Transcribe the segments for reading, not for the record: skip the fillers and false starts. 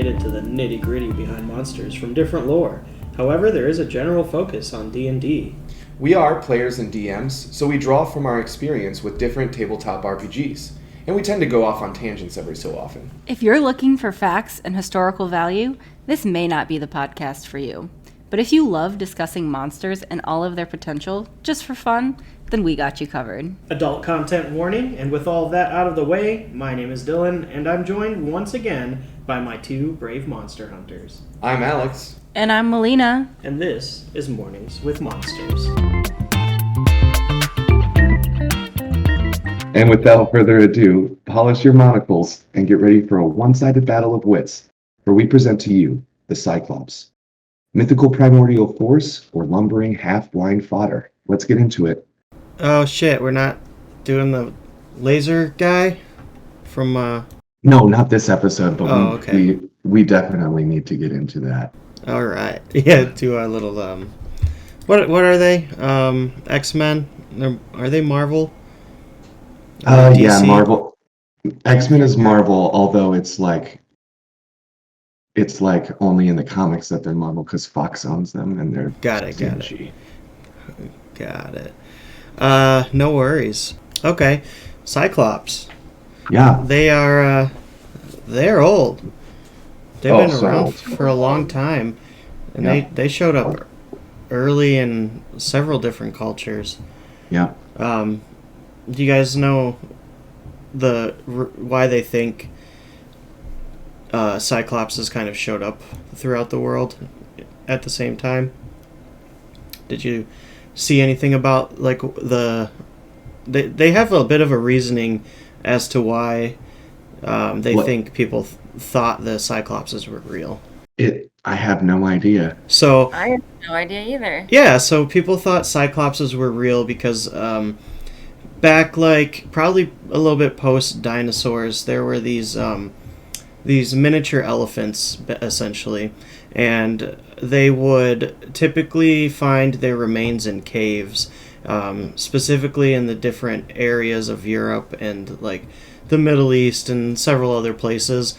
into the nitty-gritty behind monsters from different lore. However, there is a general focus on D&D. We are players and DMs, so we draw from our experience with different tabletop RPGs, and we tend to go off on tangents every so often. If you're looking for facts and historical value, this may not be the podcast for you. But if you love discussing monsters and all of their potential, just for fun, then we got you covered. Adult content warning, and with all of that out of the way, my name is Dylan, and I'm joined once again by my two brave monster hunters. I'm Alex. And I'm Melina. And this is Mornings with Monsters. And without further ado, polish your monocles and get ready for a one-sided battle of wits, where we present to you the Cyclops. Mythical primordial force or lumbering half-blind fodder. Let's get into it. Oh shit, we're not doing the laser guy from No, not this episode, but okay. we definitely need to get into that. All right. Yeah, do a little what are they? X-Men? Are they Marvel? Yeah, Marvel. X-Men is Marvel, although it's like only in the comics that they're Marvel because Fox owns them and they're Got it. No worries. Okay. Cyclops. Yeah. They're old. They've been so around old. for a long time. And Yeah. they showed up early in several different cultures. Yeah. Do you guys know why they think Cyclops has kind of showed up throughout the world at the same time? Did you see anything about like they have a bit of a reasoning as to why they think people thought the Cyclopses were real? I have no idea. So I have no idea either. yeah, so people thought Cyclopses were real because back like probably a little bit post dinosaurs, there were these miniature elephants essentially, and they would typically find their remains in caves, specifically in the different areas of Europe and like the Middle East and several other places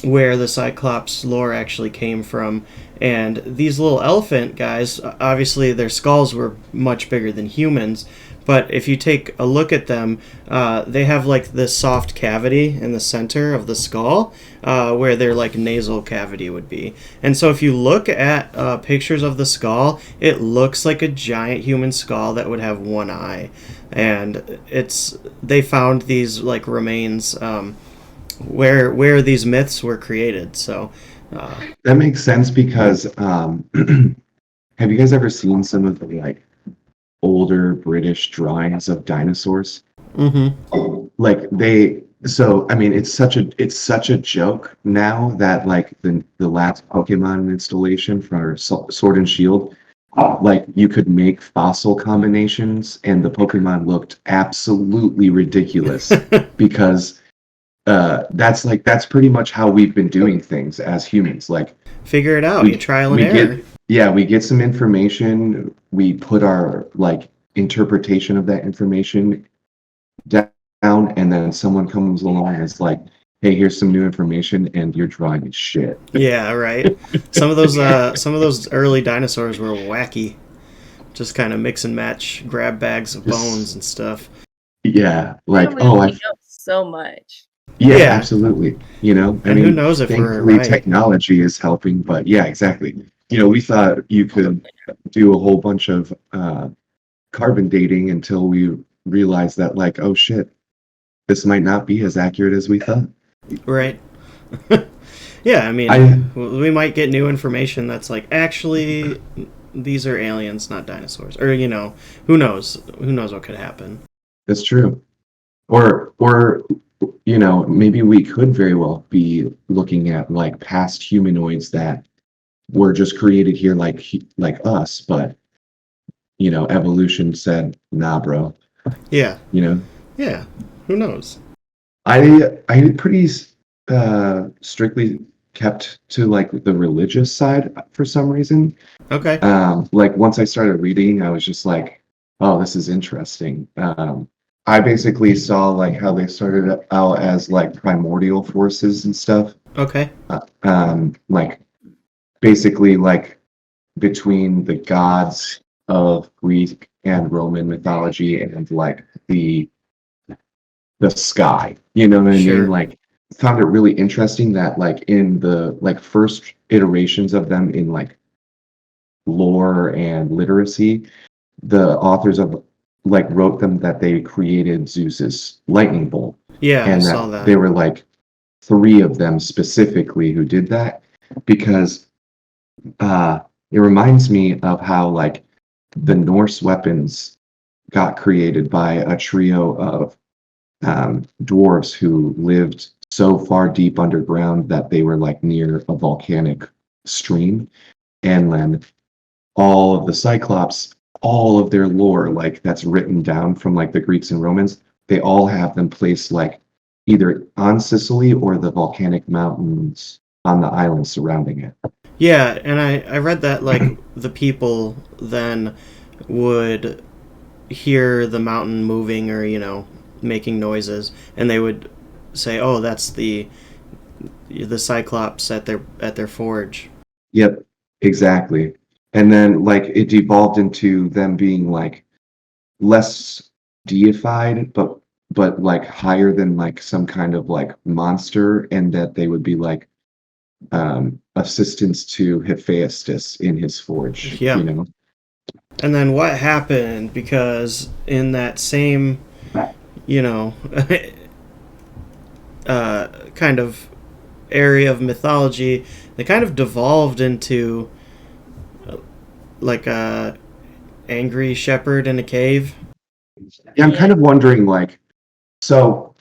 where the Cyclops lore actually came from. And these little elephant guys, obviously their skulls were much bigger than humans, but if you take a look at them, they have like this soft cavity in the center of the skull where their like nasal cavity would be. And so if you look at pictures of the skull, it looks like a giant human skull that would have one eye. And they found these like remains where these myths were created. So That makes sense because have you guys ever seen some of the like older British drawings of dinosaurs? mm-hmm. Like it's such a joke now that like the last Pokemon installation for Sword and Shield, like you could make fossil combinations and the Pokemon looked absolutely ridiculous because that's pretty much how we've been doing things as humans. Like Figure it out. You trial and error. we get some information, we put our like interpretation of that information down, and then someone comes along and is like, hey, here's some new information, and your drawing is shit. Yeah, right. Some of those early dinosaurs were wacky. Just kind of mix and match, grab bags of bones and stuff. Yeah, like We know so much. Yeah, absolutely. Who knows if we're thankfully right. technology is helping, but yeah, exactly. We thought you could do a whole bunch of carbon dating until we realized that, like, oh shit, this might not be as accurate as we thought. Right. Yeah, I mean, we might get new information that's like, actually, these are aliens, not dinosaurs. Or, who knows? Who knows what could happen? That's true. Or maybe we could very well be looking at like past humanoids that were just created here like us, but evolution said, nah, bro. Yeah. Yeah. Who knows? I pretty strictly kept to like the religious side for some reason. Okay. Like once I started reading, I was just like, oh, this is interesting. I basically saw like how they started out as like primordial forces and stuff. Okay. Like basically like between the gods of Greek and Roman mythology and like the sky. You know what I mean? Sure. Like found it really interesting that like in the like first iterations of them in like lore and literacy, the authors of like wrote them that they created Zeus's lightning bolt Yeah, I and saw that that. there were like three of them specifically who did that because it reminds me of how like the Norse weapons got created by a trio of dwarves who lived so far deep underground that they were like near a volcanic stream. And then all of the Cyclops, all of their lore, like that's written down from like the Greeks and Romans, they all have them placed like either on Sicily or the volcanic mountains on the islands surrounding it. Yeah, and I read that like the people then would hear the mountain moving or making noises, and they would say, "Oh, that's the Cyclops at their forge." Yep, exactly. And then like it devolved into them being like less deified, but like higher than like some kind of like monster, and that they would be like assistants to Hephaestus in his forge, Yeah. you know? And then what happened? Because in that same, you know, kind of area of mythology, they kind of devolved into like a angry shepherd in a cave. Yeah, I'm kind of wondering like, so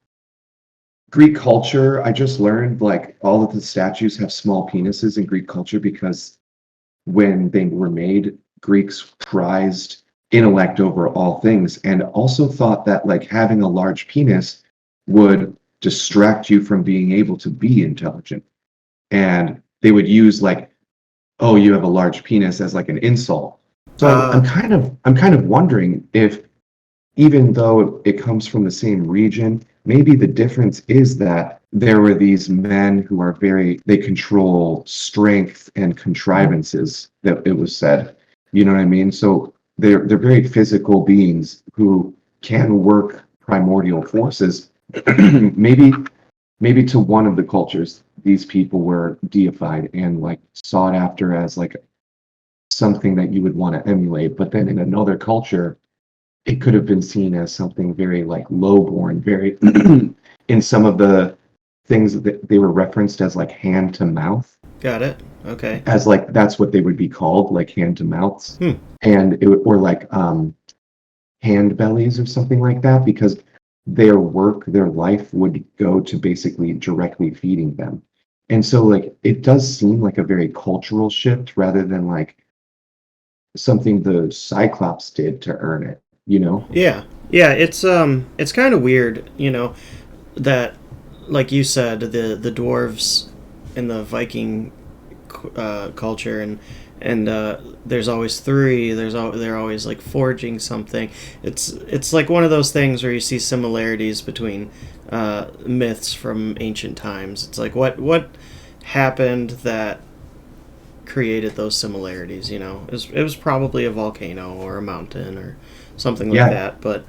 Greek culture, I just learned like all of the statues have small penises in Greek culture because when they were made, Greeks prized intellect over all things and also thought that like having a large penis would distract you from being able to be intelligent. And they would use like, oh, you have a large penis as like an insult. So Uh, I'm kind of wondering if even though it comes from the same region, maybe the difference is that there were these men who are they control strength and contrivances, that it was said. You know what I mean? So they're very physical beings who can work primordial forces. maybe maybe to one of the cultures, these people were deified and like sought after as like something that you would want to emulate. But then in another culture, it could have been seen as something very like lowborn, very in some of the things that they were referenced as like hand to mouth, got it. Okay. as like that's what they would be called, like hand to mouths, Hmm. and or like hand bellies or something like that, because their work, their life would go to basically directly feeding them. And so like it does seem like a very cultural shift rather than like something the Cyclops did to earn it, you know? Yeah. Yeah, it's kind of weird, that like you said, the dwarves in the Viking culture, and there's always three. They're always like forging something. It's like one of those things where you see similarities between myths from ancient times. It's like what happened that created those similarities. It was probably a volcano or a mountain or something like Yeah, that. But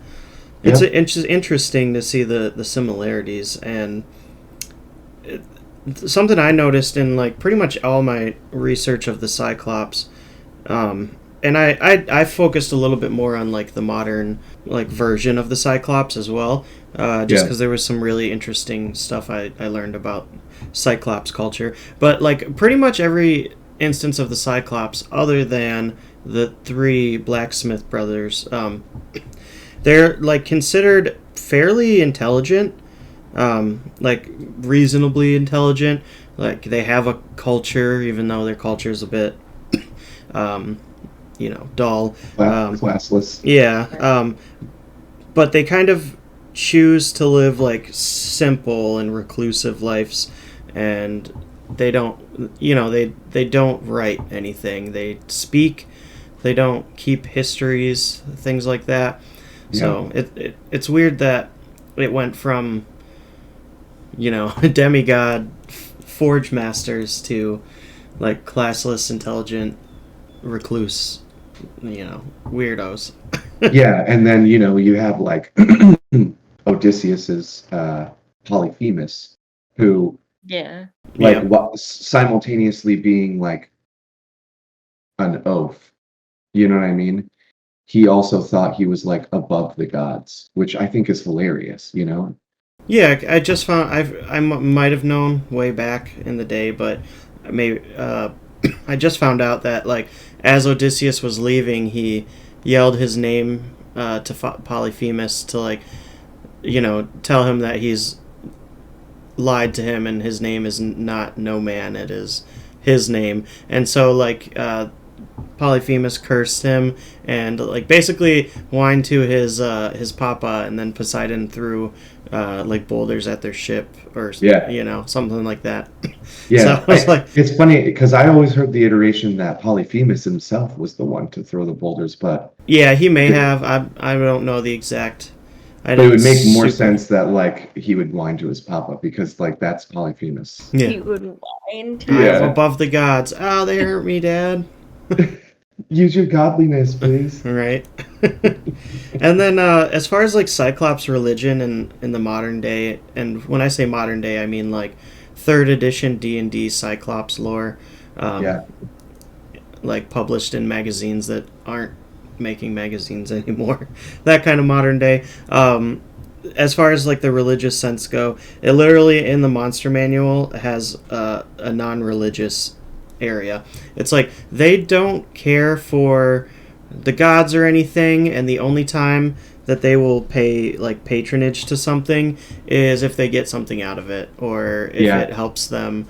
yeah. it's interesting to see the similarities, and something I noticed in like pretty much all my research of the Cyclops, and I focused a little bit more on like the modern like version of the Cyclops as well, just Yeah. because there was some really interesting stuff I learned about Cyclops culture. But like pretty much every instance of the Cyclops, other than the three blacksmith brothers, they're like considered fairly intelligent, like reasonably intelligent. Like they have a culture, even though their culture is a bit, um, dull. Classless. Yeah, but they kind of choose to live like simple and reclusive lives, and they don't, they don't write anything. They speak. They don't keep histories, things like that. Yeah. So it's weird that it went from demigod forge masters to like classless, intelligent, recluse, weirdos. Yeah, and then you have like Odysseus's Polyphemus, who Yeah. like Yeah. simultaneously being like an oaf. You know what I mean? He also thought he was like above the gods, which I think is hilarious. Yeah, I just found might have known way back in the day, but maybe I just found out that like as Odysseus was leaving, he yelled his name to Polyphemus to like tell him that he's lied to him and his name is not no man, it is his name. And so like Polyphemus cursed him and like basically whined to his papa, and then Poseidon threw like boulders at their ship or Yeah. something like that. Yeah, So I was like, it's funny because I always heard the iteration that Polyphemus himself was the one to throw the boulders, but yeah, he may it, have. I don't know the exact. I but it didn't would make more super. sense that like he would whine to his papa because like that's Polyphemus. Yeah, He would whine to I am Yeah. above the gods. Oh, they hurt me, Dad. Use your godliness, please. Right. And then as far as like Cyclops religion and in the modern day, and when I say modern day, I mean like third edition D&D Cyclops lore, Yeah. like published in magazines that aren't making magazines anymore. That kind of modern day. As far as like the religious sense go, it literally in the monster manual has a non-religious area. It's like they don't care for the gods or anything, and the only time that they will pay like patronage to something is if they get something out of it, or if Yeah. it helps them.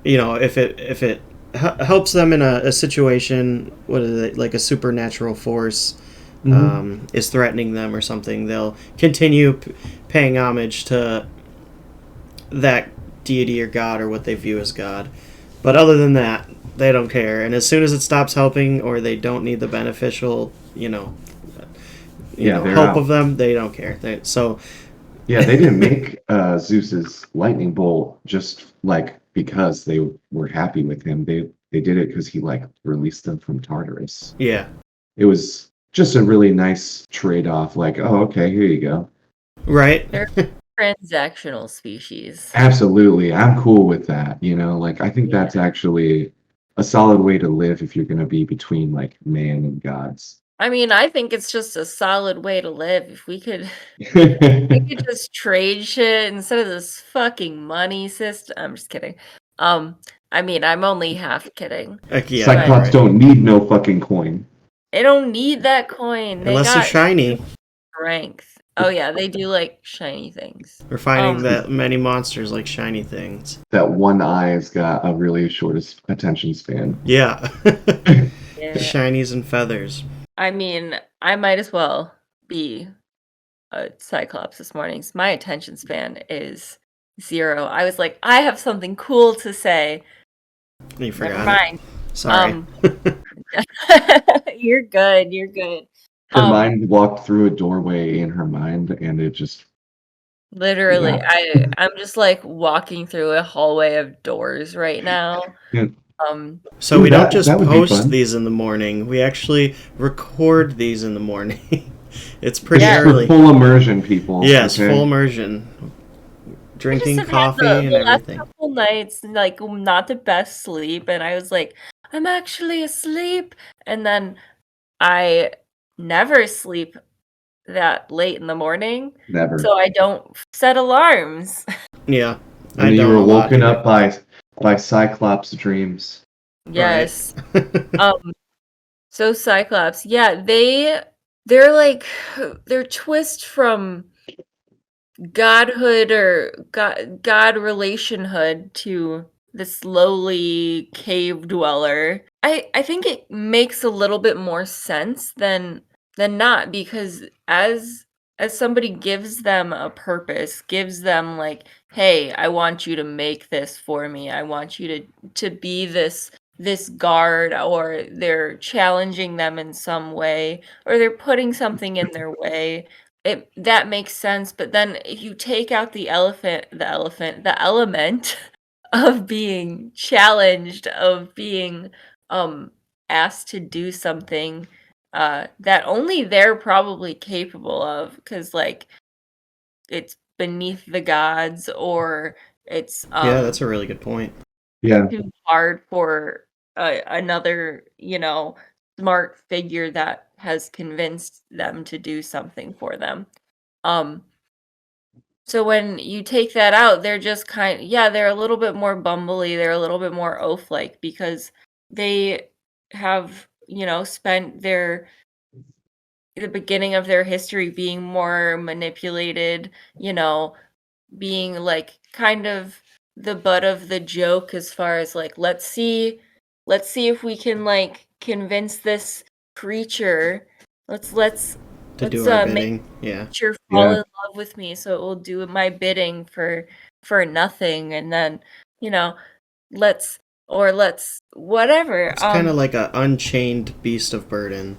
If it helps them in a situation, what is it, like a supernatural force is threatening them or something, they'll continue paying homage to that deity or god or what they view as god. But other than that, they don't care. And as soon as it stops helping or they don't need the beneficial, They're help out. of them, they don't care. So Yeah, they didn't make Zeus's lightning bolt just like because they were happy with him. They did it because he like released them from Tartarus. yeah, It was just a really nice trade-off. Like, oh, okay, here you go. right. They're transactional species. Absolutely, I'm cool with that. Like I think Yeah. that's actually a solid way to live if you're gonna be between like man and gods. I mean, I think it's just a solid way to live. If we could just trade shit instead of this fucking money system. I'm just kidding. I mean, I'm only half kidding. Yeah, Cyclops right. don't need no fucking coin. They don't need that coin. They Unless they're got shiny. strength. Oh yeah, they do like shiny things. We're finding that many monsters like shiny things. That one eye's got a really short attention span. Yeah. Yeah. Shinies and feathers. I mean, I might as well be a Cyclops this morning. So my attention span is 0. I was like, I have something cool to say. You Never forgot mind. it. Sorry. You're good. You're good. Her mind walked through a doorway in her mind, and it just Literally, Yeah. I'm just like walking through a hallway of doors right now. Yeah. So Ooh, we don't that just would be post fun. these in the morning. We actually record these in the morning. It's pretty Yeah. For early. full immersion, people. Yes, okay? full immersion. Drinking I just have coffee had and the last everything. couple nights like not the best sleep, and I was like, I'm actually asleep, and then I never sleep that late in the morning, Never. so I don't set alarms. Yeah. And I then you don't were a lot woken either. up by Cyclops dreams. Yes. Right. So Cyclops, yeah, they're like their twist from godhood or god relationhood to this lowly cave dweller. I think it makes a little bit more sense than not, because as somebody gives them a purpose, gives them like, hey, I want you to make this for me. I want you to be this guard, or they're challenging them in some way, or they're putting something in their way. that makes sense, but then if you take out the element of being challenged, of being asked to do something that only they're probably capable of, because like it's beneath the gods, or it's Yeah, that's a really good point. Yeah. too hard for another, smart figure that has convinced them to do something for them. So when you take that out, they're just they're a little bit more bumbly, they're a little bit more oaf-like, because they have, spent the beginning of their history being more manipulated, being like kind of the butt of the joke, as far as like, let's see if we can like convince this creature. Let's To do let's our make bidding. Yeah. creature fall Yeah. in love with me, so it will do my bidding for nothing, and then, you know, let's whatever. It's kind of like a unchained beast of burden.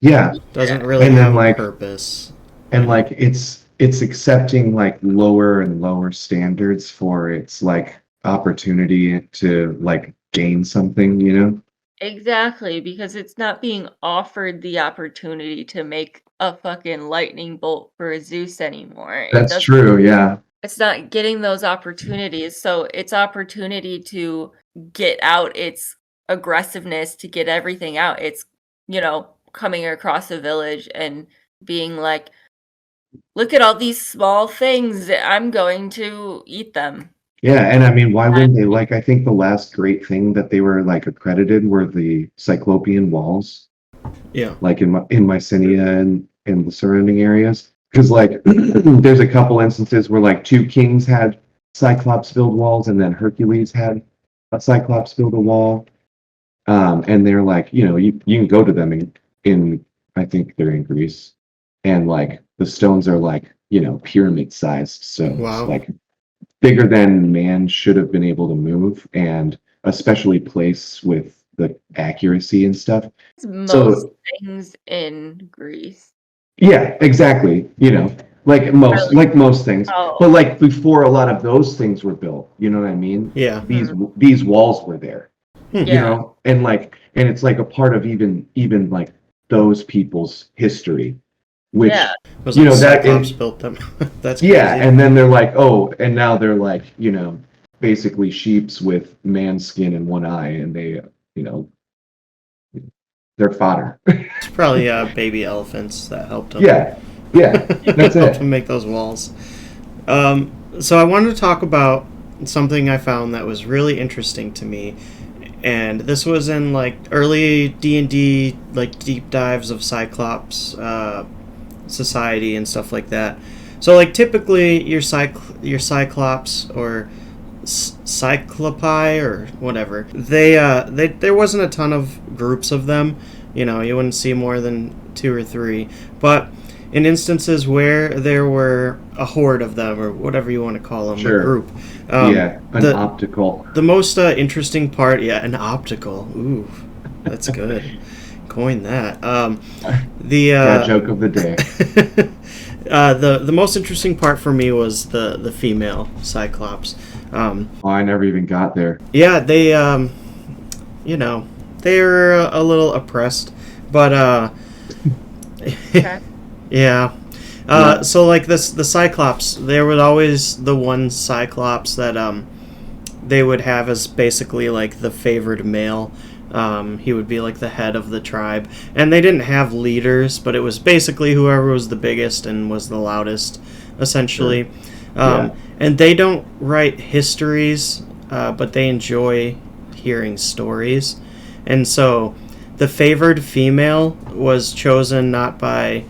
Yeah. Doesn't really And then have a like purpose. and like it's accepting like lower and lower standards for its like opportunity to like gain something, you know? Exactly, because it's not being offered the opportunity to make a fucking lightning bolt for Zeus anymore. That's true, yeah. It's not getting those opportunities. So its opportunity to get out its aggressiveness, to get everything out, it's, coming across a village and being like, look at all these small things, I'm going to eat them. Yeah, and I mean, why wouldn't they? Like, I think the last great thing that they were like accredited were the Cyclopean walls, Yeah. like in Mycenae and in the surrounding areas. Because like, there's a couple instances where like two kings had Cyclops build walls, and then Hercules had a Cyclops build a wall. And they're like, you can go to them in I think they're in Greece, and like the stones are like, pyramid sized stones, Wow. like bigger than man should have been able to move, and especially place with the accuracy and stuff. Most So things in Greece. yeah, exactly. Like most things. Oh. But like before a lot of those things were built, you know what I mean? Yeah. These walls were there. You Yeah. know, and it's like a part of even like those people's history, which Yeah. Was You like know, that Cyclops in- built them. That's crazy. yeah, and then they're like, oh, and now they're like, basically sheeps with man skin and one eye, and they're fodder. It's probably baby elephants that helped him. Yeah, that's helped it. him make those walls. So I wanted to talk about something I found that was really interesting to me, and this was in like early D&D like deep dives of Cyclops society and stuff like that. So like typically your Cyclops or Cyclopi or whatever, they there wasn't a ton of groups of them. You wouldn't see more than 2 or 3, but in instances where there were a horde of them, or whatever you want to call them, Sure. a group. An optical. The most interesting part, an optical. Ooh, that's good. Coin that. Joke of the day. The most interesting part for me was the female Cyclops. I never even got there. Yeah, they they're a little oppressed, but Okay. yeah. So like the Cyclops, there was always the one Cyclops that they would have as basically like the favored male. He would be like the head of the tribe, and they didn't have leaders, but it was basically whoever was the biggest and was the loudest, essentially. Yeah. And they don't write histories, but they enjoy hearing stories, and so the favored female was chosen not by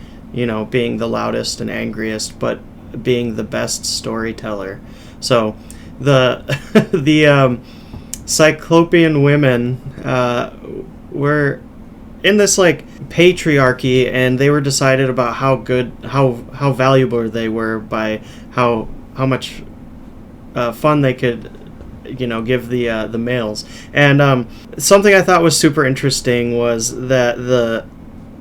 being the loudest and angriest, but being the best storyteller. So the the Cyclopean women were in this like patriarchy, and they were decided about how valuable they were by how much fun they could give the males. And something I thought was super interesting was that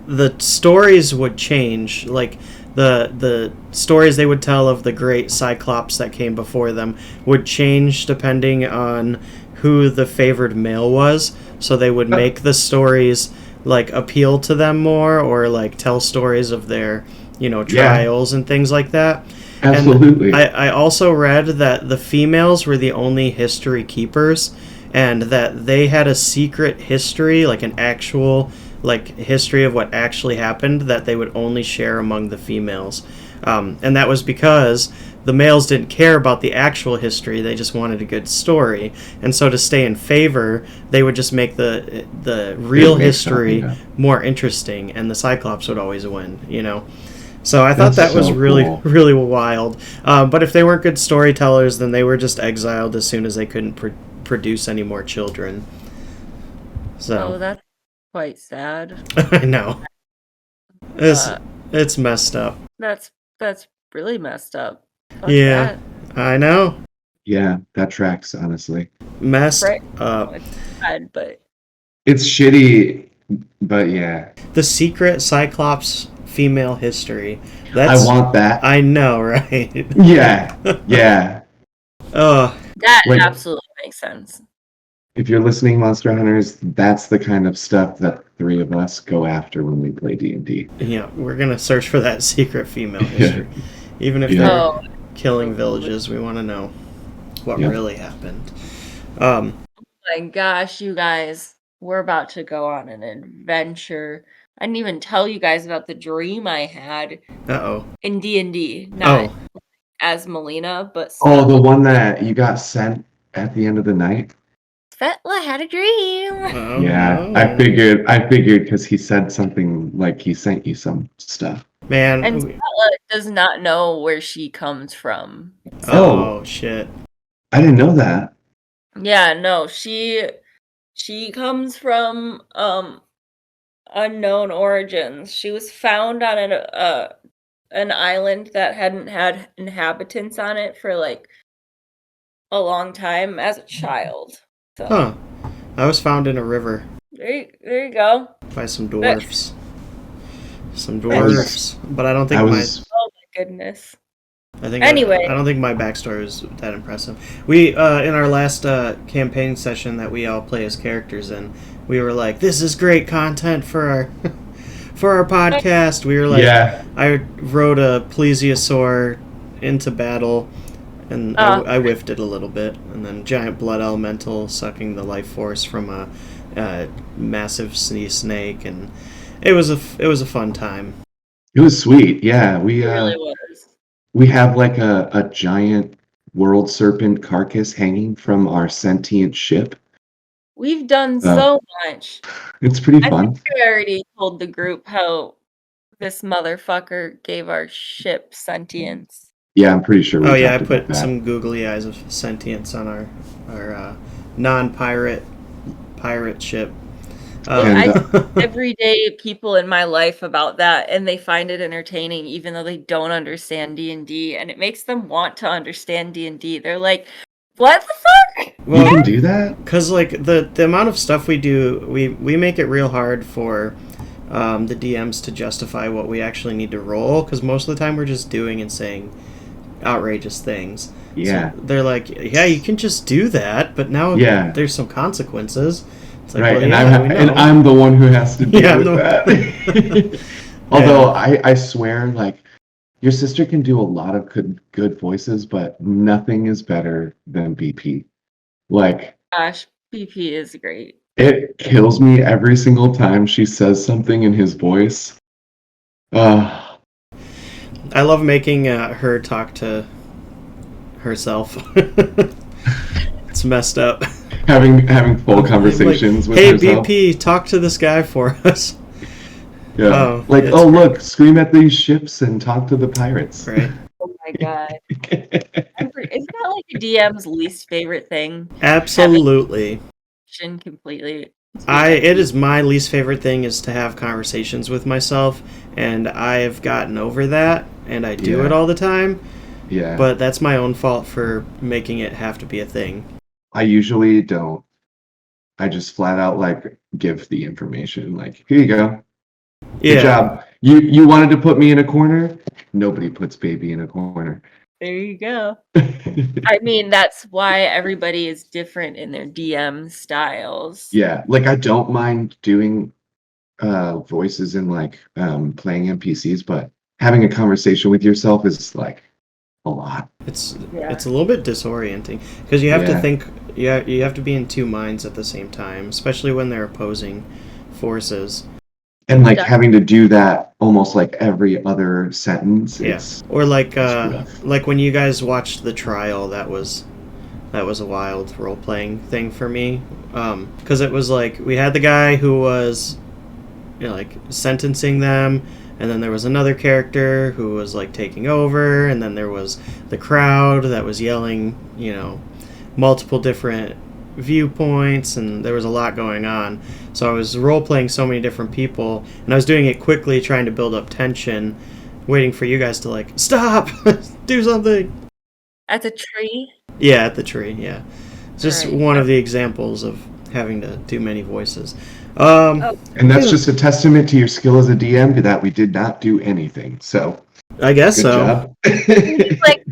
the stories would change. Like the stories they would tell of the great Cyclops that came before them would change depending on who the favored male was. So they would make the stories like appeal to them more, or like tell stories of their, trials and things like that. Absolutely. And I also read that the females were the only history keepers, and that they had a secret history, like an actual history of what actually happened, that they would only share among the females. And that was because the males didn't care about the actual history, they just wanted a good story. And so to stay in favor, they would just make the real history more interesting, and the Cyclops would always win, So I thought that was so really, cool. really wild. But if they weren't good storytellers, then they were just exiled as soon as they couldn't produce any more children. So Oh, that's quite sad. I know. It's messed up. That's really messed up. Fuck Yeah, I know. Yeah, that tracks, honestly. Messed Right. up. It's sad, but It's shitty, but yeah. The secret Cyclops female history. I want that. I know, right? Yeah, yeah. Oh, that Like- absolutely makes sense. If you're listening, Monster Hunters, that's the kind of stuff that three of us go after when we play D&D. yeah. We're gonna search for that secret female Yeah. history, even if Yeah. they're Oh, killing villages. We want to know what Yeah. really happened. my gosh, you guys, we're about to go on an adventure. I didn't even tell you guys about the dream I had Uh-oh. in D&D, not Oh, as Melina, but Oh, the one that you got sent at the end of the night? Svetla had a dream. oh Yeah, no. I figured because he said something like he sent you some stuff. Man. And Svetla does not know where she comes from. Oh, shit. I didn't know that. Yeah, no, she comes from unknown origins. She was found on an island that hadn't had inhabitants on it for like a long time as a child. So Huh. I was found in a river there you go. by some dwarfs. Some I was- dwarfs. But I don't think I was Oh my goodness. I Anyway. don't think my backstory was that impressive. We in our last campaign session that we all play as characters in, we were like, "This is great content for our for our podcast." We were like, yeah. I rode a plesiosaur into battle, and I whiffed it a little bit, and then giant blood elemental sucking the life force from a massive sea snake, and it was a fun time. It was sweet. Yeah, It really was. we have like a giant world serpent carcass hanging from our sentient ship. We've done so much. It's pretty I fun. think I already told the group how this motherfucker gave our ship sentience. Yeah, I'm pretty sure we Oh yeah, I talked put about that. some googly eyes of sentience on our non-pirate pirate ship. And, Everyday people in my life about that, and they find it entertaining, even though they don't understand D&D, and it makes them want to understand D&D. They're like, "What the fuck?" you well, can do that? because like the amount of stuff we do, we make it real hard for the DMs to justify what we actually need to roll. Because most of the time we're just doing and saying outrageous things. Yeah. So they're like, yeah, you can just do that, but now Yeah. there's some consequences. It's like, Right, well, and, yeah, we know. I'm the one who has to deal Yeah, with no. that. Although I swear, like, your sister can do a lot of good voices, but nothing is better than BP. Like, Gosh, BP is great. it kills me every single time she says something in his voice. I love making her talk to herself. It's messed up. Having full conversations with hey, herself. BP, talk to this guy for us. Yeah. Oh, Like, it's oh great. look, scream at these ships and talk to the pirates. Right. Oh my god. Isn't that like a DM's least favorite thing? Absolutely. Completely. It is my least favorite thing is to have conversations with myself, and I've gotten over that, and I do Yeah. it all the time, Yeah. but that's my own fault for making it have to be a thing. I usually don't. I just flat out like give the information. Like, here you go. Yeah. Good job. You wanted to put me in a corner? Nobody puts baby in a corner. There you go. I mean, that's why everybody is different in their DM styles. Yeah, like I don't mind doing voices in like playing NPCs, but having a conversation with yourself is like a lot. It's a little bit disorienting because you have to think. You have to be in two minds at the same time, especially when they're opposing forces. And like having to do that almost like every other sentence. Yes, or like when you guys watched the trial, that was a wild role playing thing for me, because it was like we had the guy who was, like sentencing them, and then there was another character who was like taking over, and then there was the crowd that was yelling, multiple different viewpoints, and there was a lot going on. So I was role playing so many different people, and I was doing it quickly, trying to build up tension, waiting for you guys to like stop, do something. At the tree? Yeah, at the tree. Yeah, just one of the examples of having to do many voices. And that's just a testament to your skill as a DM that we did not do anything. So I guess good so. job. Like,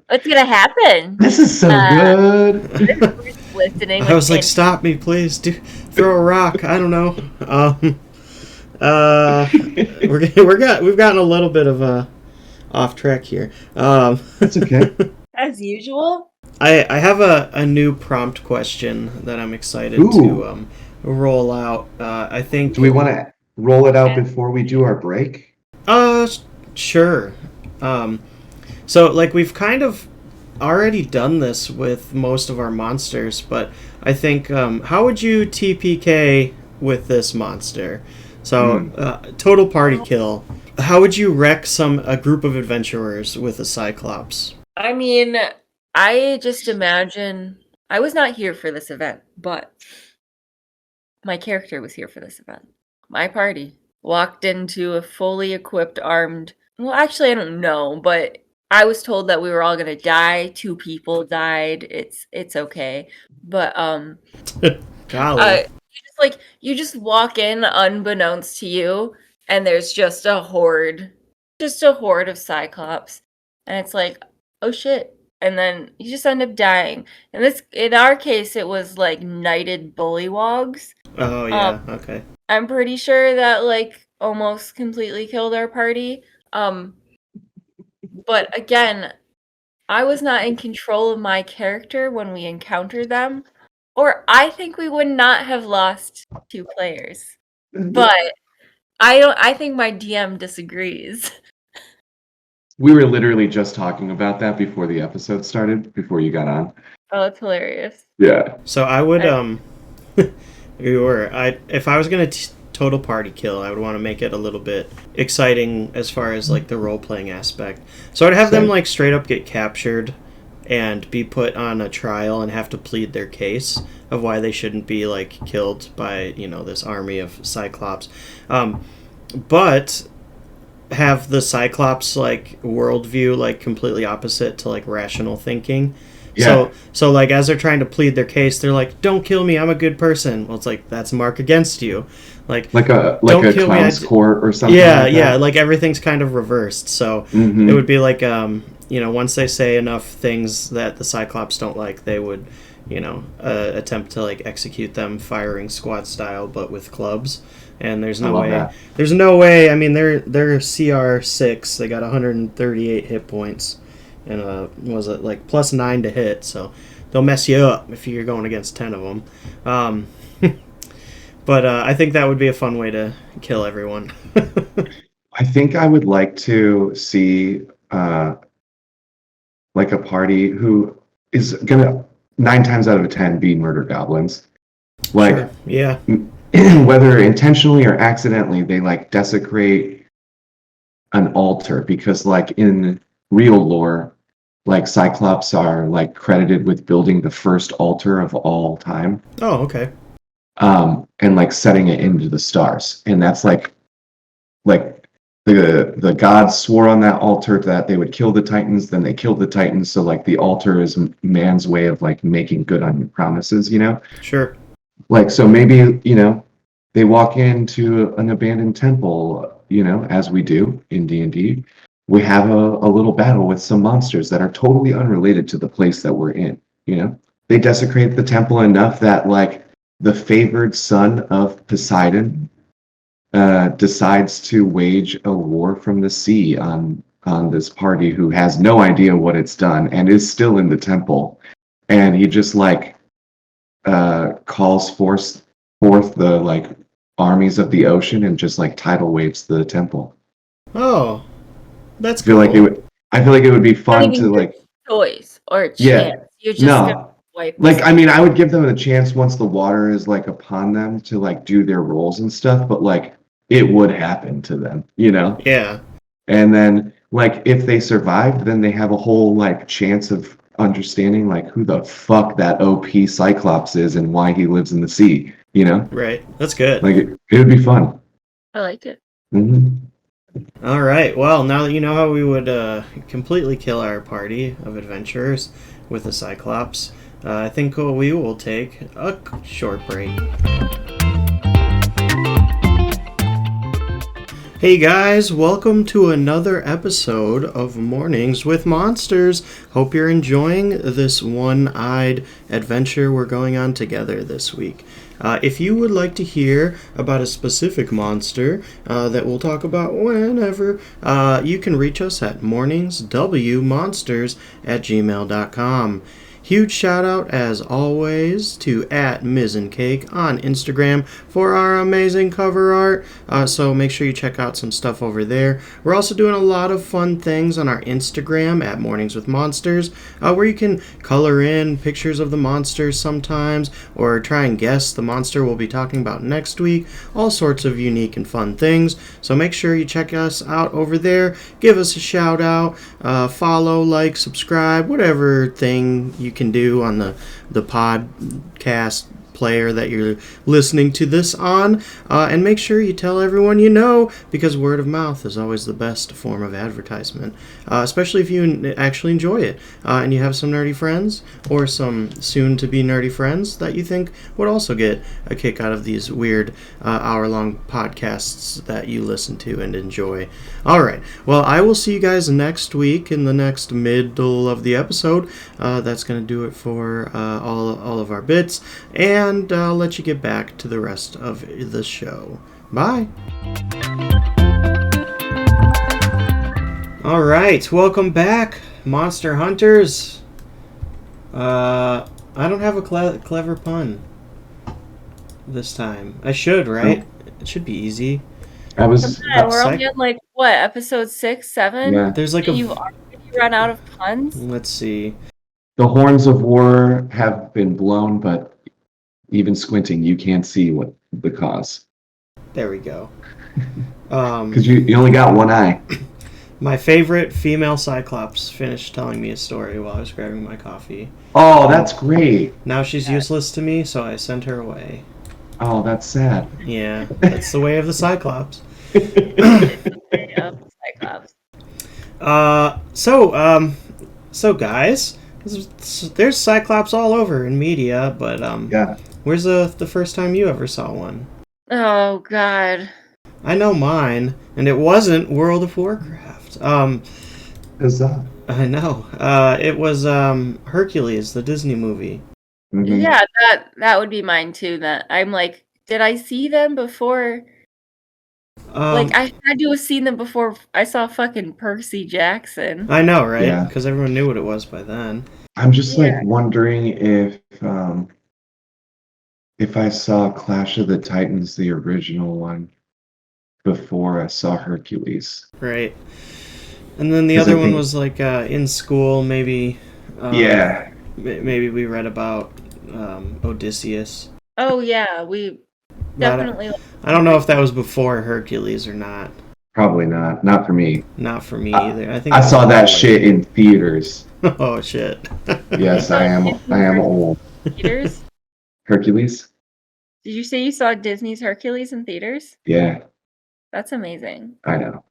what's gonna happen? This is so good. Listening. I was like, stop me, please. Throw a rock. I don't know. We've gotten a little bit of off track here. That's okay. As usual. I have a new prompt question that I'm excited to roll out. I think. Do we want to roll it out before we do our break? Sure. So like we've kind of already done this with most of our monsters, but I think how would you TPK with this monster? So total party kill. How would you wreck a group of adventurers with a Cyclops? I mean, I just imagine I was not here for this event, but my character was here for this event. My party walked into a fully equipped armed. Well, actually, I don't know, but I was told that we were all gonna die. 2 people died. It's okay, but Golly. you just walk in unbeknownst to you, and there's just a horde of Cyclops, and it's like, oh shit, and then you just end up dying. And in our case, it was like knighted bullywogs. Oh yeah, okay. I'm pretty sure that like almost completely killed our party. But again, I was not in control of my character when we encountered them, or I think we would not have lost 2 players. But I think my DM disagrees. We were literally just talking about that before the episode started, before you got on. Oh, it's hilarious. Yeah. So I would if I was gonna total party kill, I would want to make it a little bit exciting as far as like the role playing aspect. So I'd have them like straight up get captured and be put on a trial and have to plead their case of why they shouldn't be like killed by this army of Cyclops, but have the Cyclops like worldview like completely opposite to like rational thinking. Yeah. So like as they're trying to plead their case, they're like, "Don't kill me, I'm a good person." Well, it's like that's a mark against you. Like a kill clown's court or something. Yeah, like that. yeah. Like everything's kind of reversed. So it would be like once they say enough things that the Cyclops don't like, they would attempt to like execute them firing squad style, but with clubs. And there's no way. That. There's no way. I mean, they're CR6. They got 138 hit points, and was it like +9 to hit? So they'll mess you up if you're going against 10 of them. But I think that would be a fun way to kill everyone. I think I would like to see like a party who is gonna 9 times out of 10 be murder goblins. Like, sure. Yeah. Whether intentionally or accidentally, they like desecrate an altar, because like in real lore, like Cyclops are like credited with building the first altar of all time. Oh, okay. And like setting it into the stars, and that's like the gods swore on that altar that they would kill the Titans. Then they killed the Titans. So like the altar is man's way of like making good on your promises. Sure. Like, so maybe, they walk into an abandoned temple as we do in D&D, we have a little battle with some monsters that are totally unrelated to the place that we're in. They desecrate the temple enough that, like, the favored son of Poseidon decides to wage a war from the sea on this party who has no idea what it's done and is still in the temple. And he just, like, calls forth the, like, armies of the ocean and just, like, tidal waves the temple. Oh, that's I feel cool. like it would be fun Not to, even like, choice or chance. yeah, You're just gonna no. wipe Like, this I mean, I would give them a chance once the water is, like, upon them to, like, do their roles and stuff, but, like, it would happen to them. Yeah. And then, like, if they survived, then they have a whole, like, chance of understanding, like, who the fuck that OP Cyclops is and why he lives in the sea. Right. That's good. Like, it would be fun. I liked it. hmm All right. Well, now that you know how we would completely kill our party of adventurers with a Cyclops, I think we will take a short break. Hey guys, welcome to another episode of Mornings with Monsters. Hope you're enjoying this one-eyed adventure we're going on together this week. If you would like to hear about a specific monster that we'll talk about whenever, you can reach us at morningswmonsters@gmail.com. Huge shout out, as always, to @MizenCake on Instagram for our amazing cover art. So make sure you check out some stuff over there. We're also doing a lot of fun things on our Instagram at Mornings with Monsters, where you can color in pictures of the monsters sometimes, or try and guess the monster we'll be talking about next week. All sorts of unique and fun things. So make sure you check us out over there. Give us a shout out. Follow, like, subscribe, whatever thing you can do on the podcast player that you're listening to this on, and make sure you tell everyone you know, because word of mouth is always the best form of advertisement, especially if you actually enjoy it, and you have some nerdy friends or some soon-to-be nerdy friends that you think would also get a kick out of these weird hour-long podcasts that you listen to and enjoy. Alright, well, I will see you guys next week in the next middle of the episode. That's going to do it for all of our bits, and I'll let you get back to the rest of the show. Bye! Alright, welcome back, Monster Hunters. I don't have a clever pun this time. I should, right? Nope. It should be easy. I was, Yeah, we're only on like what, episode 6, 7? yeah. There's like You've already run out of puns? Let's see. The horns of war have been blown, but even squinting, you can't see what the cause. There we go. Because you only got one eye. My favorite female Cyclops finished telling me a story while I was grabbing my coffee. Oh, that's great. Now she's useless to me, so I sent her away. Oh, that's sad. Yeah, that's the way of the Cyclops. Yeah, Cyclops. So guys, there's Cyclops all over in media, but Yeah. where's the first time you ever saw one? Oh, God. I know mine, and it wasn't World of Warcraft. Huzzah. I know. It was Hercules, the Disney movie. Mhm. Yeah, that would be mine too. That I'm like, did I see them before? Like, I had to have seen them before I saw fucking Percy Jackson. I know, right? Yeah. Because everyone knew what it was by then. I'm just Yeah. like wondering if I saw Clash of the Titans, the original one, before I saw Hercules. Right. And then the 'Cause other I one think- was like in school, maybe. Yeah. Maybe we read about Odysseus. Oh yeah, we definitely. I don't know if that was before Hercules or not. Probably not. Not for me. Not for me either. I think I it was saw that later. shit in theaters. Oh shit. Yes, I am old. Theaters? Hercules? Did you say you saw Disney's Hercules in theaters? Yeah, That's amazing. I know.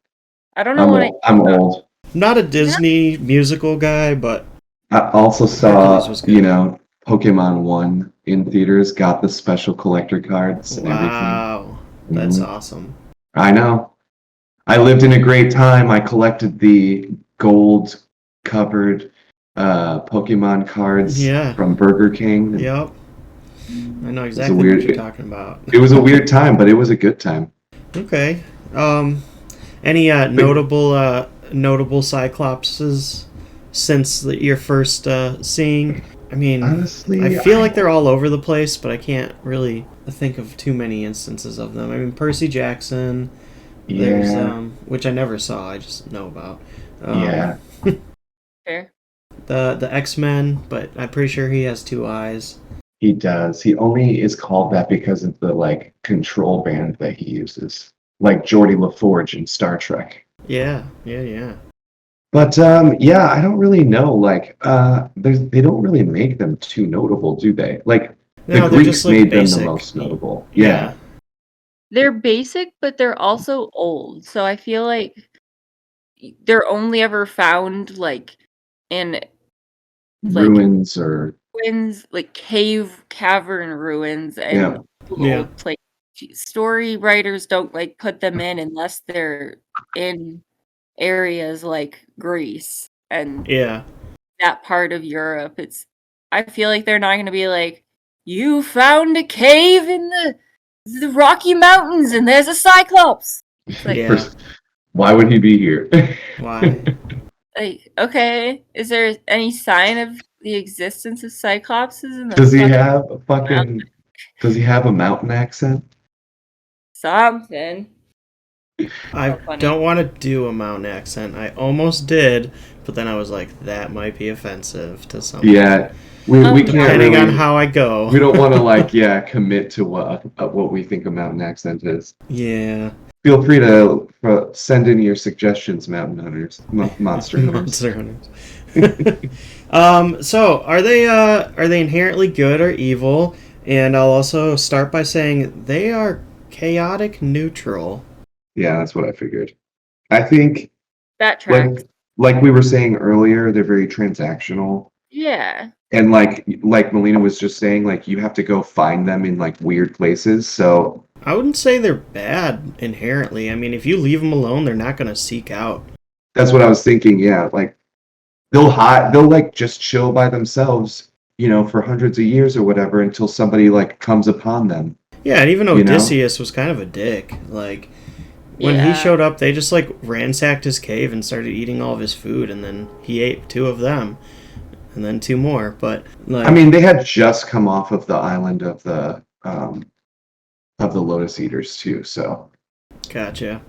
I don't know what I'm old. Not a Disney musical guy, but I also Hercules was saw, good. Pokemon 1 in theaters, got the special collector cards and everything. wow. That's Mhm. awesome. I know. I lived in a great time. I collected the gold-covered Pokemon cards Yeah. from Burger King. Yep. I know It was a exactly what you're weird. talking about. It was a weird time, but it was a good time. Okay. Any notable Cyclopses since your first seeing? I mean, Honestly, I feel like they're all over the place, but I can't really think of too many instances of them. I mean, Percy Jackson. There's yeah, which I never saw. I just know about. yeah, Fair. The X-Men, but I'm pretty sure he has two eyes. he does. He only is called that because of the like control band that he uses, like Geordie LaForge in Star Trek. Yeah, yeah. But yeah, I don't really know. Like, they don't really make them too notable, do they? Like, the No, they're Greeks just like made them the basic. most notable. Yeah. Yeah, They're basic, but they're also old. So I feel like they're only ever found like in like ruins or ruins, like cavern ruins yeah, and Yeah. old place. Story writers don't like put them in unless they're in areas like Greece and Yeah. that part of Europe. I feel like they're not going to be like, you found a cave in the Rocky Mountains and there's a Cyclops. It's like, Yeah. Why would he be here? Why? Okay, is there any sign of the existence of Cyclopses in the Does he fucking have a fucking? Does he have a mountain accent? something? I So funny. don't want to do a mountain accent. I almost did, but then I was like, that might be offensive to some. Yeah, we can't Depending really. on how I go. We don't want to like commit to what we think a mountain accent is. Yeah. Feel free to send in your suggestions, mountain hunters, monster hunters. Monster hunters. So are they inherently good or evil? And I'll also start by saying they are chaotic neutral. Yeah, that's what I figured. I think That tracks. like we were saying earlier, they're very transactional. Yeah. And like Melina was just saying, like you have to go find them in like weird places. So I wouldn't say they're bad inherently. I mean, if you leave them alone, they're not going to seek out. that's what I was thinking. Yeah, like they'll like just chill by themselves, for hundreds of years or whatever until somebody like comes upon them. Yeah, and even You know? Odysseus was kind of a dick. Like, when he Yeah. showed up, they just, like, ransacked his cave and started eating all of his food, and then he ate two of them, and then two more. But, like, I mean, they had just come off of the island of the Lotus Eaters too, so gotcha.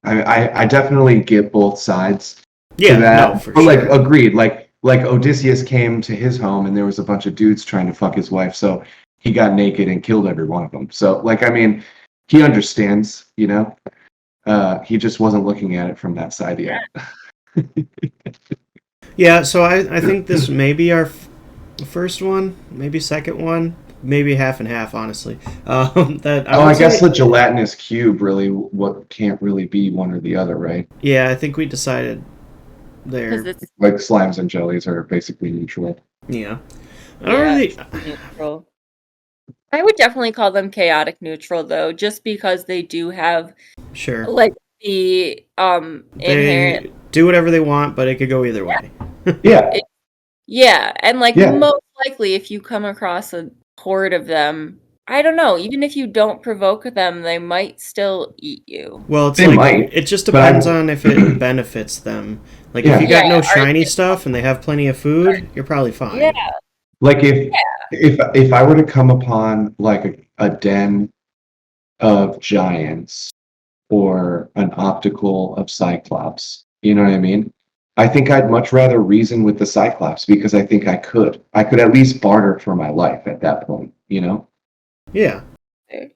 I definitely get both sides Yeah, to that. no, for But like sure. agreed, like Odysseus came to his home and there was a bunch of dudes trying to fuck his wife, so he got naked and killed every one of them. So like I mean, he understands, he just wasn't looking at it from that side yet. Yeah, so I think this may be our first one, maybe second one, maybe half and half, honestly. That I would guess say- the gelatinous cube really what can't really be one or the other, right? Yeah, I think we decided Because there. it's Like slimes and jellies are basically neutral. Yeah. I don't really... neutral. I would definitely call them chaotic neutral though, just because they do have Sure. like the inherent They do whatever they want, but it could go either way. Yeah. yeah, and like Yeah. most likely if you come across a horde of them, I don't know, even if you don't provoke them, they might still eat you. Well, it's They like might, it just but I- depends on if it benefits them. Like Yeah. if you got Yeah, no are shiny they- stuff and they have plenty of food, you're probably fine. Yeah. Like if I were to come upon like a den of giants or an optical of Cyclops, you know what I mean? I think I'd much rather reason with the Cyclops because I think I could at least barter for my life at that point, Yeah. Fair.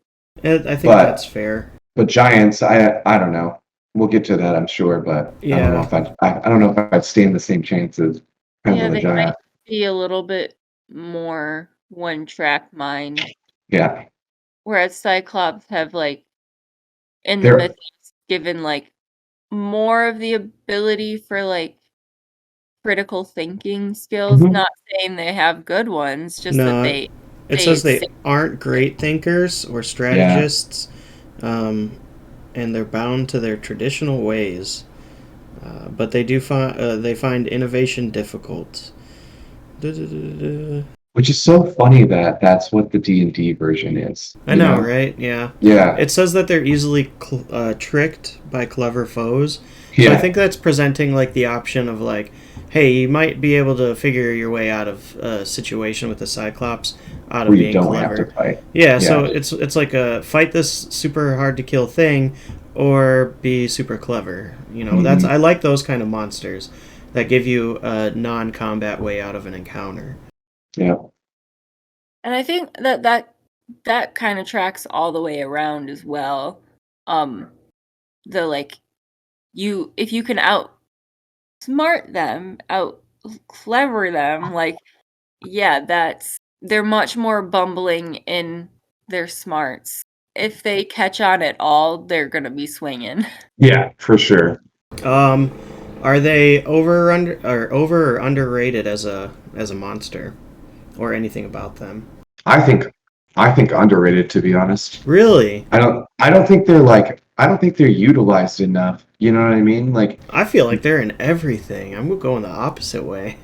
I think But- that's fair. But giants, I don't know. We'll get to that, I'm sure, but I don't know if I don't know if I'd stand the same chances as Yeah, a they giant. might be a little bit more one track mind. Yeah. Whereas Cyclops have like in They're- the myth given like more of the ability for like critical thinking skills. Mhm. Not saying they have good ones, just No, that they It they says they say- aren't great thinkers or strategists, and they're bound to their traditional ways. But they find innovation difficult. Da-da-da-da-da. Which is so funny that that's what the D&D version is. I you know, right? Yeah. Yeah. It says that they're easily tricked by clever foes. So I Yeah. think that's presenting like the option of like, hey, you might be able to figure your way out of a situation with the Cyclops out of Where you being don't have to clever. fight. Yeah, so Yeah. it's like a fight this super hard to kill thing or be super clever. You know, that's Mhm. I like those kind of monsters that give you a non-combat way out of an encounter. Yeah. And I think that kind of tracks all the way around as well. The like if you can outsmart them, out clever them, like yeah, they're much more bumbling in their smarts. If they catch on at all, they're gonna be swinging. Yeah, for sure. Um, are they over or underrated as a monster, or anything about them? I think underrated, to be honest. Really, I don't think they're utilized enough. You know what I mean? Like I feel like they're in everything. I'm going the opposite way.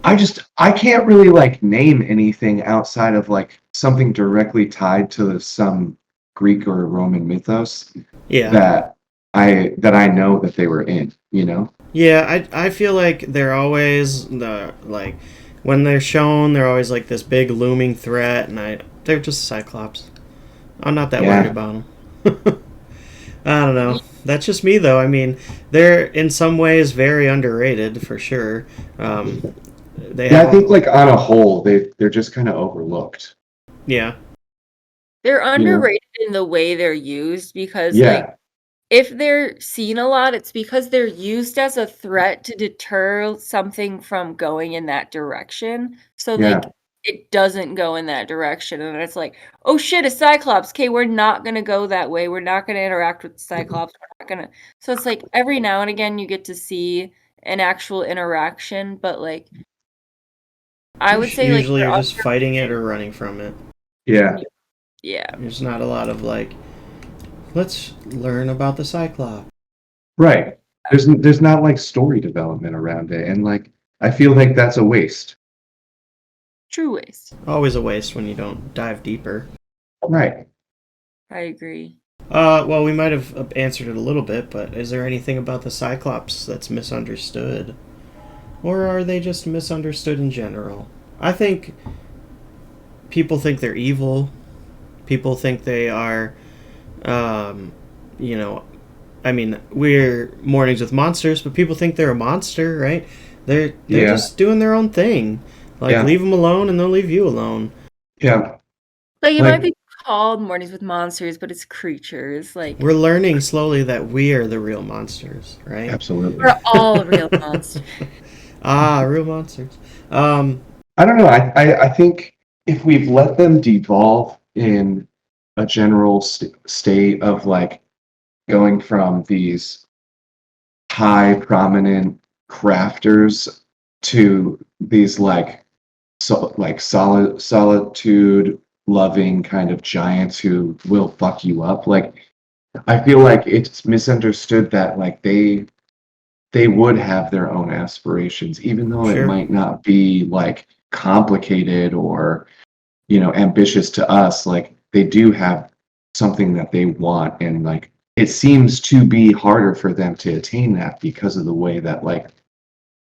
I can't really like name anything outside of like something directly tied to some Greek or Roman mythos Yeah, that I know that they were in, you know? yeah. I feel like they're always the like when they're shown, they're always like this big looming threat, and they're just Cyclops. I'm not that worried Yeah. about them. I don't know. That's just me, though. I mean, they're in some ways very underrated for sure. They Yeah, have, I think like on a whole, they're just kind of overlooked, yeah, They're you know? underrated in the way they're used because like Yeah, if they're seen a lot, it's because they're used as a threat to deter something from going in that direction. So yeah, like it doesn't go in that direction. And it's like, oh shit, a Cyclops. Okay, we're not gonna go that way. We're not gonna interact with Cyclops. We're not gonna so it's like every now and again you get to see an actual interaction, but like I would say like usually they're you're just fighting it underrated. or running from it. yeah. Yeah. There's not a lot of like, let's learn about the Cyclops. Right. There's not like story development around it, and like I feel like that's a waste. True waste. Always a waste when you don't dive deeper. Right. I agree. Well, we might have answered it a little bit, but is there anything about the Cyclops that's misunderstood? Or are they just misunderstood in general? I think people think they're evil. People think they are, um, you know, I mean, we're Mornings with Monsters, but people think they're a monster, right? They're Yeah. just doing their own thing. Like, Yeah. leave them alone and they'll leave you alone. Yeah. Like it Like might be called Mornings with Monsters, but it's creatures. Like We're learning slowly that we are the real monsters, right? absolutely. we're all real monsters. Real monsters. I don't know. I think if we've let them devolve in a general state of like going from these high prominent crafters to these like solitude loving kind of giants who will fuck you up. Like I feel like it's misunderstood that like they would have their own aspirations, even though it Sure. might not be like complicated or, you know, ambitious to us. Like they do have something that they want, and like it seems to be harder for them to attain that because of the way that like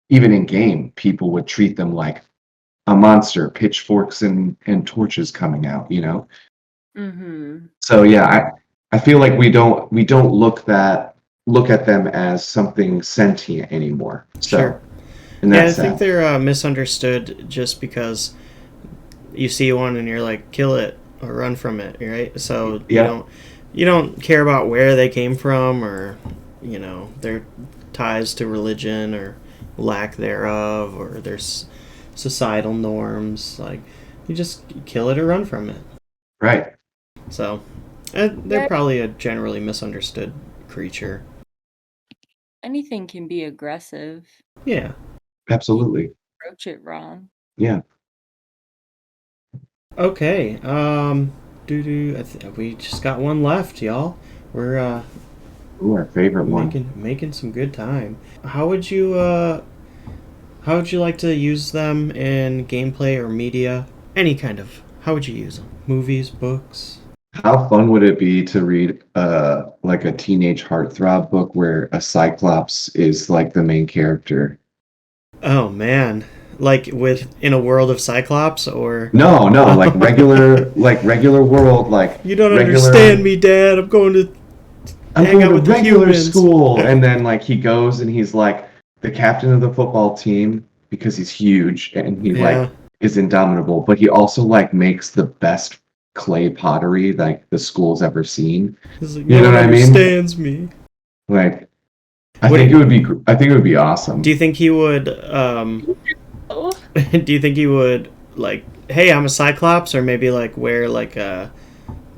even in game people would treat them like a monster, pitchforks and torches coming out, you know. Mm-hmm. So yeah, I feel like we don't look at them as something sentient anymore. Sure. So in Yeah, that I think sense, they're misunderstood just because you see one and you're like, kill it or run from it, right? So yeah, you don't care about where they came from or their ties to religion or lack thereof or their societal norms. Like you just kill it or run from it. right. So they're Yeah, probably a generally misunderstood creature. anything can be aggressive. Yeah. Absolutely. Approach it wrong. Yeah. Okay. We just got one left, y'all. We're Ooh, our favorite one. Making some good time. How would you like to use them in gameplay or media? Any kind of. How would you use them? Movies, books? How fun would it be to read like a teenage heartthrob book where a Cyclops is like the main character? Oh man. Like in a world of Cyclops or No, no, like regular world, like you don't regular. understand me, Dad. I'm going to I'm hang going out to with the regular humans. school, and then like he goes and he's like the captain of the football team because he's huge and he Yeah. like is indomitable, but he also like makes the best clay pottery like the school's ever seen. He's like, You no know one what I mean? understands me. Like What I think it would be awesome. Do you think he would Oh, do you think he would like, hey, I'm a Cyclops, or maybe like wear like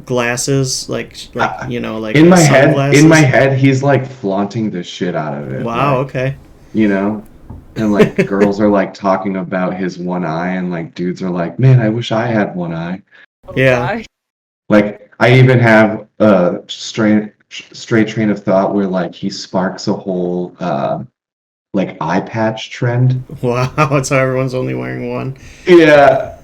glasses, like you know, like in sunglasses? my head, he's like flaunting the shit out of it. Wow, like, okay. you know, and like girls are like talking about his one eye, and like dudes are like, man, I wish I had one eye. Yeah. gosh. Like I even have a straight train of thought where like he sparks a whole like eye patch trend. Wow, so everyone's only wearing one. Yeah.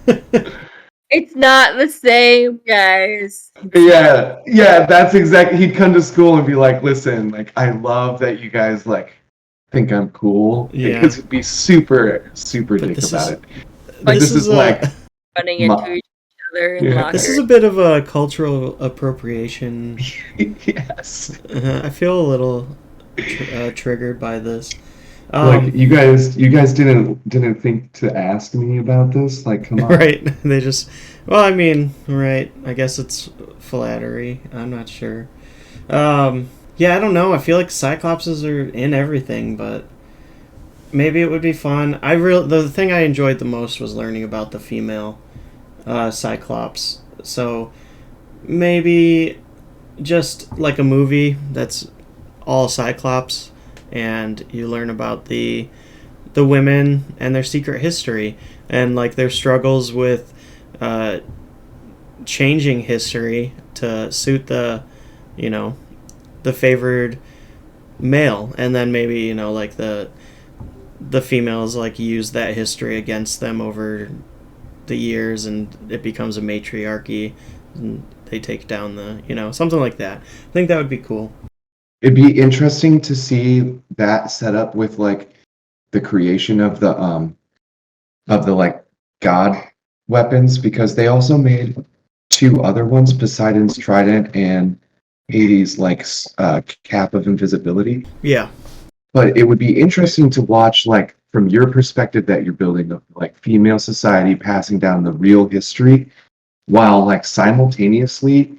It's not the same, guys. Yeah, that's exactly. He'd come to school and be like, "Listen, like, I love that you guys like think I'm cool." Yeah. Because he'd be super, super But dick this about is it. this This is like, Running Ma- into each other in Yeah. lockers. this is a bit of a cultural appropriation. yes. I feel a little triggered by this. Like you guys didn't think to ask me about this. Like, come on. Right? They just. Well, I mean, right. I guess it's flattery. I'm not sure. Yeah, I don't know. I feel like Cyclopses are in everything, but maybe it would be fun. The thing I enjoyed the most was learning about the female Cyclops. So maybe just like a movie that's all Cyclops, and you learn about the women and their secret history and like their struggles with changing history to suit the, you know, the favored male, and then maybe, you know, like the females like use that history against them over the years, and it becomes a matriarchy, and they take down the, you know, something like that. I think that would be cool. It'd be interesting to see that set up with like the creation of the like god weapons, because they also made two other ones, Poseidon's trident and Hades' like cap of invisibility. Yeah. But it would be interesting to watch like from your perspective that you're building of like female society passing down the real history while like simultaneously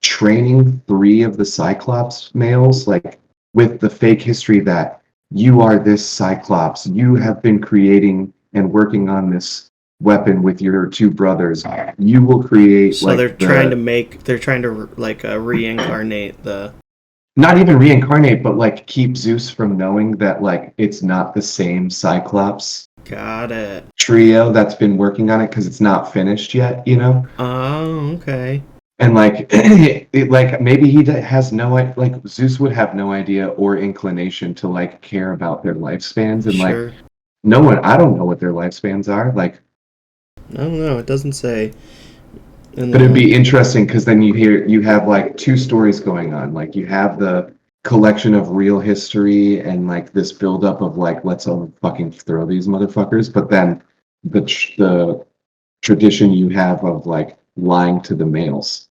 training three of the Cyclops males, like with the fake history that you are this Cyclops, you have been creating and working on this weapon with your two brothers. You will create So like they're trying to like reincarnate the. not even reincarnate, but like keep Zeus from knowing that like it's not the same Cyclops Got it. trio that's been working on it because it's not finished yet, you know? Oh, okay. And like, like maybe has no like Zeus would have no idea or inclination to like care about their lifespans, and Sure. like no one, I don't know what their lifespans are, like. I don't know. It doesn't say. But it'd be interesting because then you have like two stories going on. Like you have the collection of real history and like this buildup of like let's all fucking throw these motherfuckers, but then the tradition you have of like lying to the males.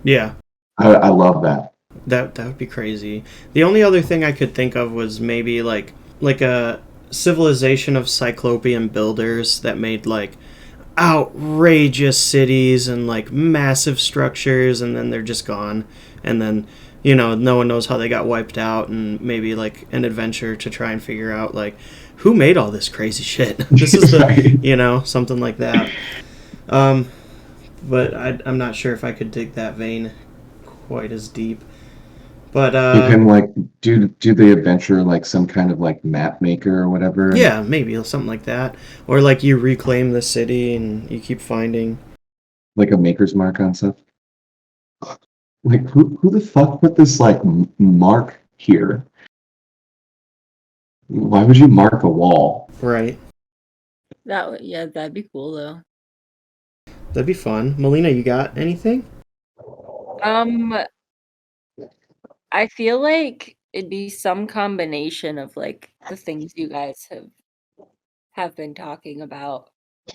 Yeah. I love that. That would be crazy. The only other thing I could think of was maybe like a civilization of Cyclopean builders that made like outrageous cities and like massive structures, and then they're just gone, and then, you know, no one knows how they got wiped out, and maybe like an adventure to try and figure out like who made all this crazy shit. This is the Right. You know, something like that. But I'm not sure if I could dig that vein quite as deep. But You can like do the adventure like some kind of like map maker or whatever. yeah, maybe something like that. Or like you reclaim the city and you keep finding. Like a maker's mark on stuff. Like, who the fuck put this, like, mark here? Why would you mark a wall? Right. That'd be cool though. That'd be fun. Melina, you got anything? I feel like it'd be some combination of like the things you guys have been talking about.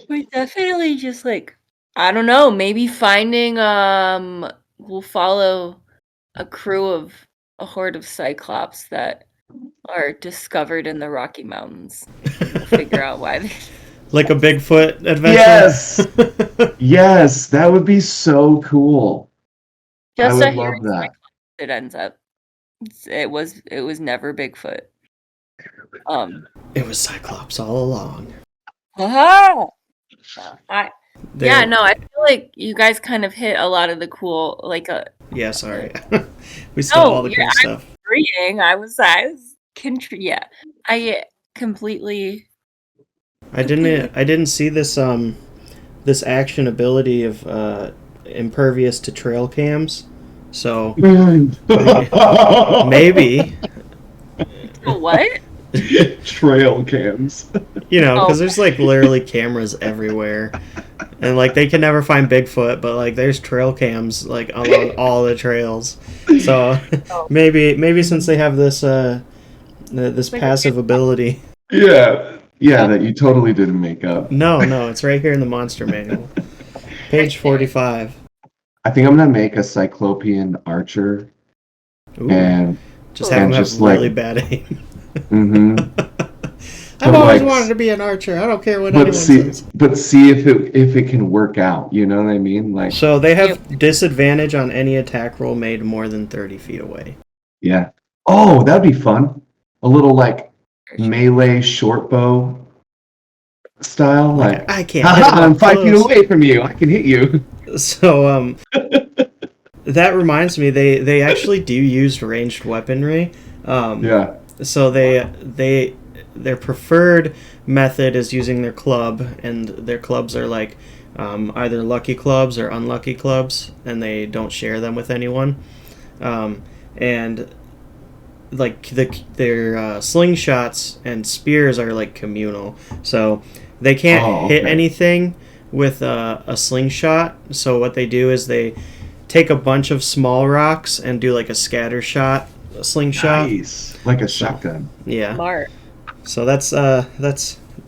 But definitely just like I don't know, maybe finding we'll follow a crew of a horde of Cyclops that are discovered in the Rocky Mountains. We'll figure out why they Like a Bigfoot adventure? Yes! Yes, that would be so cool. I just would a love hairy that. Cyclops it ends up. It was never Bigfoot. It was Cyclops all along. Haha! I There- no, I feel like you guys kind of hit a lot of the cool like Yeah, sorry. We stole all the cool I'm stuff. agreeing. I completely I didn't see this this action ability of impervious to trail cams. So maybe what? Trail cams. because there's like literally cameras everywhere, and like they can never find Bigfoot, but like there's trail cams like along all the trails. So maybe since they have this this passive ability. Yeah, that you totally didn't make up. No, it's right here in the monster manual, page 45. I think I'm gonna make a Cyclopean archer Ooh, and just have him have just, really like- bad aim. But, I've always like, wanted to be an archer. I don't care what anyone but says. see if it can work out. You know what I mean? Like, So they have disadvantage on any attack roll made more than 30 feet away. yeah. Oh, that'd be fun. A little like melee short bow style. Like, I can't hit him haha, I'm up 5 feet close. away from you. I can hit you. So that reminds me, they actually do use ranged weaponry. Yeah. So their preferred method is using their club, and their clubs are like either lucky clubs or unlucky clubs, and they don't share them with anyone. And like their slingshots and spears are like communal, so they can't hit anything with a slingshot. So what they do is they take a bunch of small rocks and do like a scatter shot slingshot. Nice. Like a shotgun. Yeah. Smart. So that's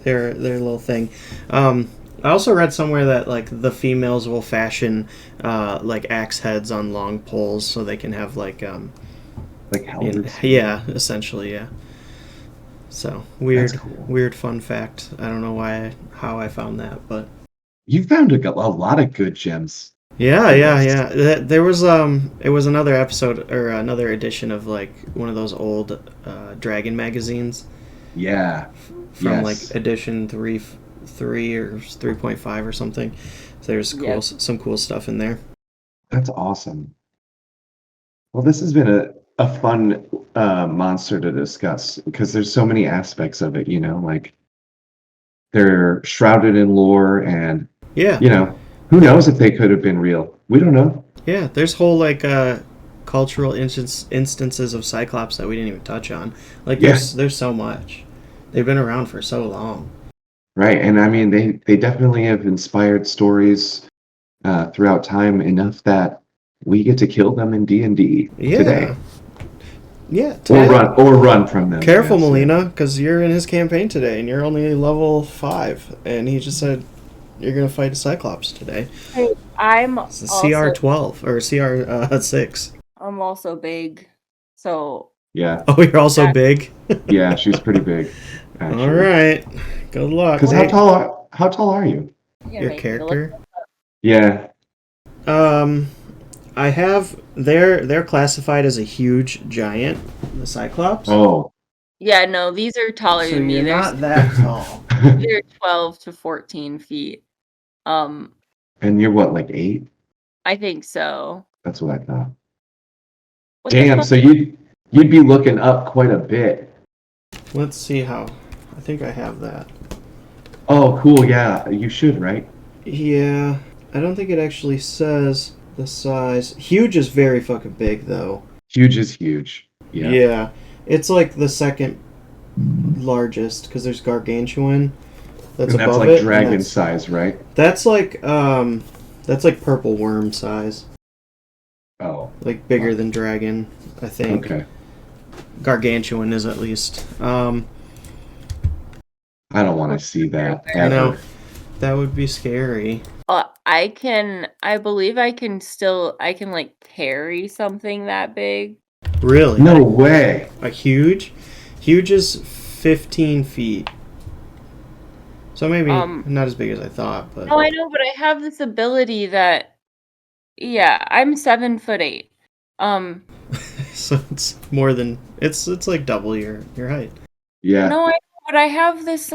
their little thing. I also read somewhere that like the females will fashion like axe heads on long poles so they can have like helmets. yeah, essentially, yeah. So weird, That's cool. weird fun fact. I don't know how I found that, but You found a lot of good gems. yeah. There was it was another episode or another edition of like one of those old Dragon magazines. Yeah. From Yes. like edition 3 or 3.5 or something. So there's cool, some cool stuff in there. That's awesome. Well, this has been a fun monster to discuss because there's so many aspects of it, like they're shrouded in lore and, Yeah. who knows if they could have been real? We don't know. Yeah, there's whole like cultural instances of Cyclops that we didn't even touch on. Like there's so much. They've been around for so long. Right. And I mean, they definitely have inspired stories throughout time enough that we get to kill them in D&D today. Yeah. Or run from them. Careful, I guess, Melina, because you're in his campaign today, and you're only level 5, and he just said you're gonna fight a Cyclops today. Hey, I'm It's a CR12 or CR6. I'm also big, so Yeah. Oh, you're also big. Yeah, she's pretty big. Actually. All right. Good luck. Because how tall are you? Your character? Yeah. I have they're classified as a huge giant, the Cyclops. Oh. Yeah, no, these are taller So than me. you're not that tall. They're 12 to 14 feet. And you're what, like 8? I think so. That's what I thought. What the Damn, fuck? so you'd be looking up quite a bit. Let's see how. I think I have that. Oh, cool. Yeah, you should, right? Yeah, I don't think it actually says. the size. Huge is very fucking big, though. Huge is huge. Yeah. Yeah. It's like the second largest, because there's Gargantuan. That's And that's above like it. and dragon that's- size, right? That's like purple worm size. Oh, Like bigger than dragon, I think. okay. Gargantuan is at least. I don't want to see that I know. ever. That would be scary. I believe I can like carry something that big. Really? No way. A huge? Huge is 15 feet. So maybe not as big as I thought, but No, I know, but I have this ability that, yeah, I'm 7'8". so it's more than it's like double your height. Yeah. No, I know, but I have this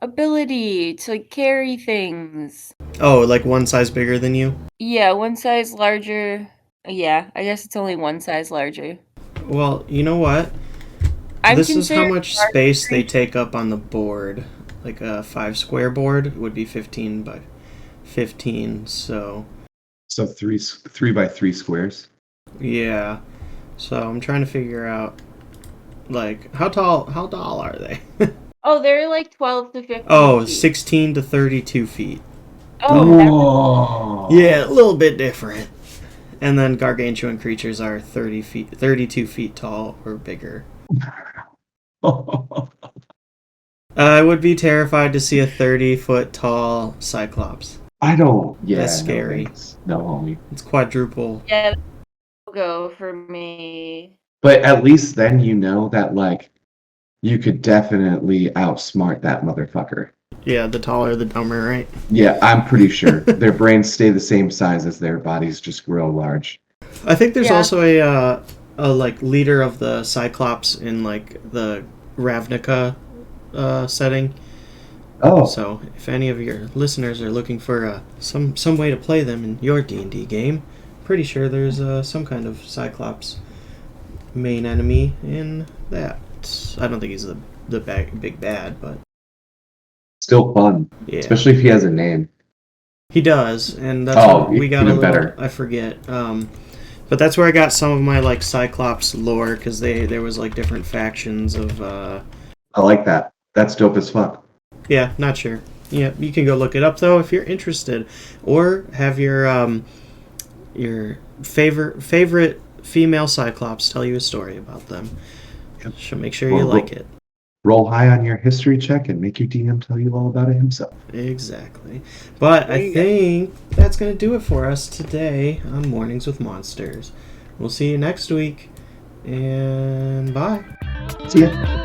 ability to like, carry things. Oh, like one size bigger than you? Yeah, one size larger. Yeah, I guess it's only one size larger. Well, you know what? I'm This is how considered much large space they creature. take up on the board. Like a 5 square board would be 15 by 15, so So three by three squares. yeah. So I'm trying to figure out like how tall are they? Oh, they're like 12 to 15 Oh, feet. 16 to 32 feet. Oh, that's Whoa. Yeah, a little bit different. And then gargantuan creatures are 32 feet tall or bigger. I would be terrified to see a 30-foot tall Cyclops. I don't. Yeah. That's scary. No, homie. It's quadruple. yeah, that'll go for me. But at least then you know that like you could definitely outsmart that motherfucker. Yeah, the taller, the dumber, right? Yeah, I'm pretty sure their brains stay the same size as their bodies, just grow large. I think there's Yeah. also a like leader of the Cyclops in like the Ravnica setting. Oh, So if any of your listeners are looking for some way to play them in your D&D game, pretty sure there's some kind of Cyclops main enemy in that. I don't think he's the big bad, but still fun, yeah, especially if he has a name. he does, and that's Oh, what we got even a little. better. I forget, but that's where I got some of my like Cyclops lore because there was like different factions of. I like that. That's dope as fuck. Yeah, not sure. Yeah, you can go look it up though if you're interested, or have your favorite female Cyclops tell you a story about them. Yep. She'll make sure you like it. Roll high on your history check and make your DM tell you all about it himself. Exactly. But I think that's gonna do it for us today on Mornings with Monsters. We'll see you next week, and bye. See ya.